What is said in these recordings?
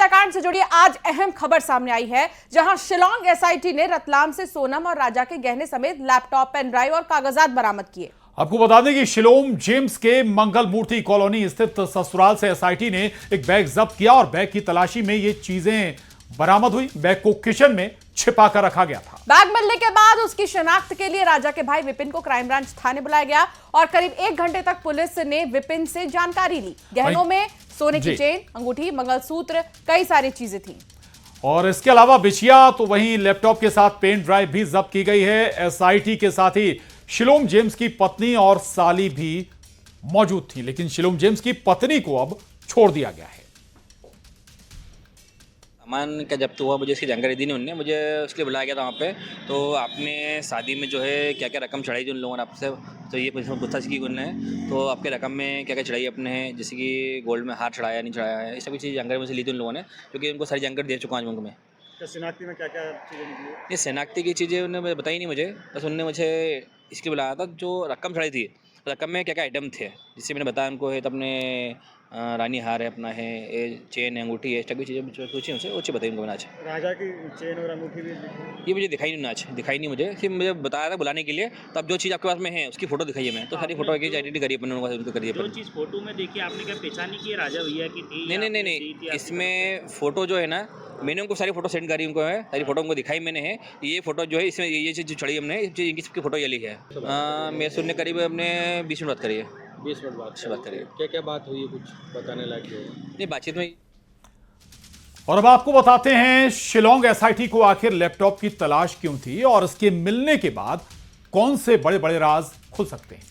हत्याकांड से जुड़ी आज अहम खबर सामने आई है, जहां शिलांग एसआईटी ने रतलाम से सोनम और राजा के गहने समेत लैपटॉप, पेन ड्राइव और कागजात बरामद किए। आपको बता दें कि शिलोम जेम्स के मंगल मूर्ति कॉलोनी स्थित ससुराल से एसआईटी ने एक बैग जब्त किया और बैग की तलाशी में ये चीजें बरामद हुई। बैग को किचन में छिपा कर रखा गया था। बैग मिलने के बाद उसकी शिनाख्त के लिए राजा के भाई विपिन को क्राइम ब्रांच थाने बुलाया गया और करीब 1 घंटे तक पुलिस ने विपिन से जानकारी ली। गहनों में सोने की चेन, अंगूठी, मंगलसूत्र, कई सारी चीजें थी। और इसके अलावा बिछिया तो वहीं लैपटॉप के साथ पेन ड्राइव भी जब्त की गई है। एसआईटी के साथ ही शिलोम जेम्स की पत्नी और साली भी मौजूद थी, लेकिन शिलोम जेम्स की पत्नी को अब छोड़ दिया गया है। सामान का जब्त हुआ, मुझे इसकी जानकारी दी नहीं उनने, मुझे उसके बुलाया गया था वहाँ पे। तो आपने शादी में जो है क्या क्या रकम चढ़ाई थी उन लोगों ने आपसे, तो ये पूछताछ की उनने। तो आपके रकम में क्या क्या चढ़ाई अपने, जैसे कि गोल्ड में हार चढ़ाया नहीं चढ़ाया है, ये सभी चीज़ जानकारी मुझसे ली थी उन लोगों ने, क्योंकि उनको सारी जानकारी दे चुका हूँ मैं। शनाख्ती में क्या क्या चीज़ें निकली? ये शनाख्ती की चीज़ें उन्होंने बताई नहीं मुझे, बस उनने मुझे इसके बुलाया था जो रकम चढ़ाई थी, रकम में क्या क्या आइटम थे, जिससे मैंने बताया उनको है। तो अपने रानी हार है, अपना है ये चेन है, अंगूठी है, सभी चीज़ें पूछी उनसे, अच्छी बताई उनको मैंने आज। राजा की चेन और अंगूठी भी ये मुझे दिखाई नहीं आज, दिखाई नहीं मुझे, सिर्फ मुझे बताया था बुलाने के लिए। तो अब जो चीज़ आपके पास में है उसकी फोटो दिखाई है, मैं तो सारी फोटो की आइडेंटिटी करी अपन लोगों को करी है। जो चीज़ फोटो में देखी आपने क्या पहचानी कि राजा भैया की थी? नहीं, इसमें फोटो जो है ना, मैंने उनको सारी फोटो सेंड करी, उनको है सारी फोटो उनको दिखाई मैंने है। ये फोटो जो है इसमें ये चीज़ चढ़ी हमने, इनकी सबकी फोटो ये ली है। मैं सुनने करीब हमने 20 मिनट बात करी है। 20 मिनट बाद से बात करिए। क्या क्या बात हुई, कुछ बताने लायक है? नहीं, बातचीत में। और अब आपको बताते हैं शिलोंग एसआईटी को आखिर लैपटॉप की तलाश क्यों थी और इसके मिलने के बाद कौन से बड़े बड़े राज खुल सकते हैं।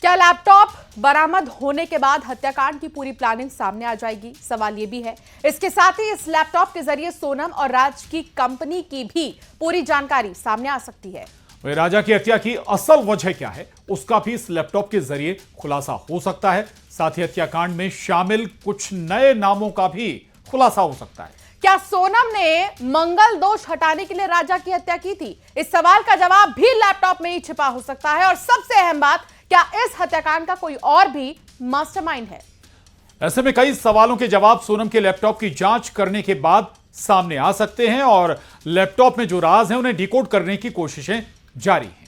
क्या लैपटॉप बरामद होने के बाद हत्याकांड की पूरी प्लानिंग सामने आ जाएगी? सवाल यह भी है। इसके साथ ही इस लैपटॉप के जरिए सोनम और राज की कंपनी की भी पूरी जानकारी सामने आ सकती है। वह राजा की हत्या की असल वजह क्या है, उसका भी इस लैपटॉप के जरिए खुलासा हो सकता है। साथ ही हत्याकांड में शामिल कुछ नए नामों का भी खुलासा हो सकता है। क्या सोनम ने मंगल दोष हटाने के लिए राजा की हत्या की थी? इस सवाल का जवाब भी लैपटॉप में ही छिपा हो सकता है। और सबसे अहम बात, क्या इस हत्याकांड का कोई और भी मास्टरमाइंड है? ऐसे में कई सवालों के जवाब सोनम के लैपटॉप की जांच करने के बाद सामने आ सकते हैं और लैपटॉप में जो राज हैं उन्हें डिकोड करने की कोशिशें जारी हैं।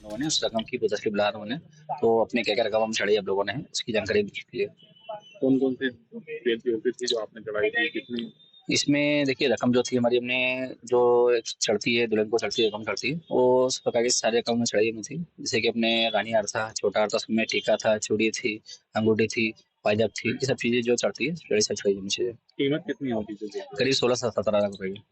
लोगों ने उस रकम की पूछताछ के बुलाया उन्होंने, तो अपने क्या क्या रकम हम चढ़ाई आप लोगों ने उसकी जानकारी दी है। कौन कौन से थी जो आपने चढ़ाई थी, कितनी? इसमें देखिए, रकम जो थी हमारी, हमने जो चढ़ती है दुल्हन को चढ़ती रकम चढ़ती है, वो उस प्रकार के सारे रकम में चढ़ाई हुई थी। जैसे कि अपने रानी हार था, छोटा हार था, उसमें टीका था, चूड़ी थी, अंगूठी थी, पायजाब थी, ये सब चीजें जो चढ़ती है चढ़ाई हुई चीजें। कीमत कितनी होती थी? करीब 16 से 17 लाख रुपए की।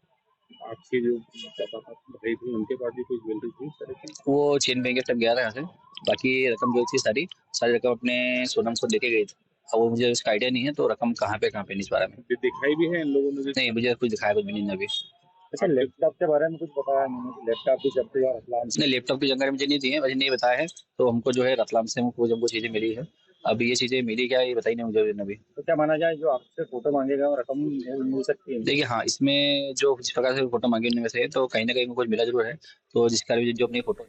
आपकी जो भाई थी उनके पास भी कुछ ज्वेलरी थी? वो चेन बैंक तक गया था यहाँ से। बाकी रकम जो थी सारी रकम अपने सोनम को देके गई थी। अब वो मुझे उसका आइडिया नहीं है, तो रकम कहाँ पे नहीं इस बारे में दिखाई भी है इन लोगों ने? नहीं, मुझे कुछ दिखाया कुछ भी नहीं अभी। अच्छा, लैपटॉप के बारे में कुछ बताया नहीं? लैपटॉप की जब्ती और रतलाम से? नहीं, लैपटॉप की जानकारी मुझे नहीं दी है, मुझे नहीं बताया है। तो हमको जो है रतलाम से हमको चीज़ें मिली है। अभी ये चीज़ें मिली क्या, ये बताई नहीं मुझे अभी। तो क्या माना जाए, जो आपसे फोटो मांगेगा और रकम मिल सकती है? देखिए, हाँ, इसमें जो जिस प्रकार से फोटो मांगी उनमें से, तो कहीं ना कहीं कुछ मिला जरूर है। तो जिस कारण जो अपनी फोटो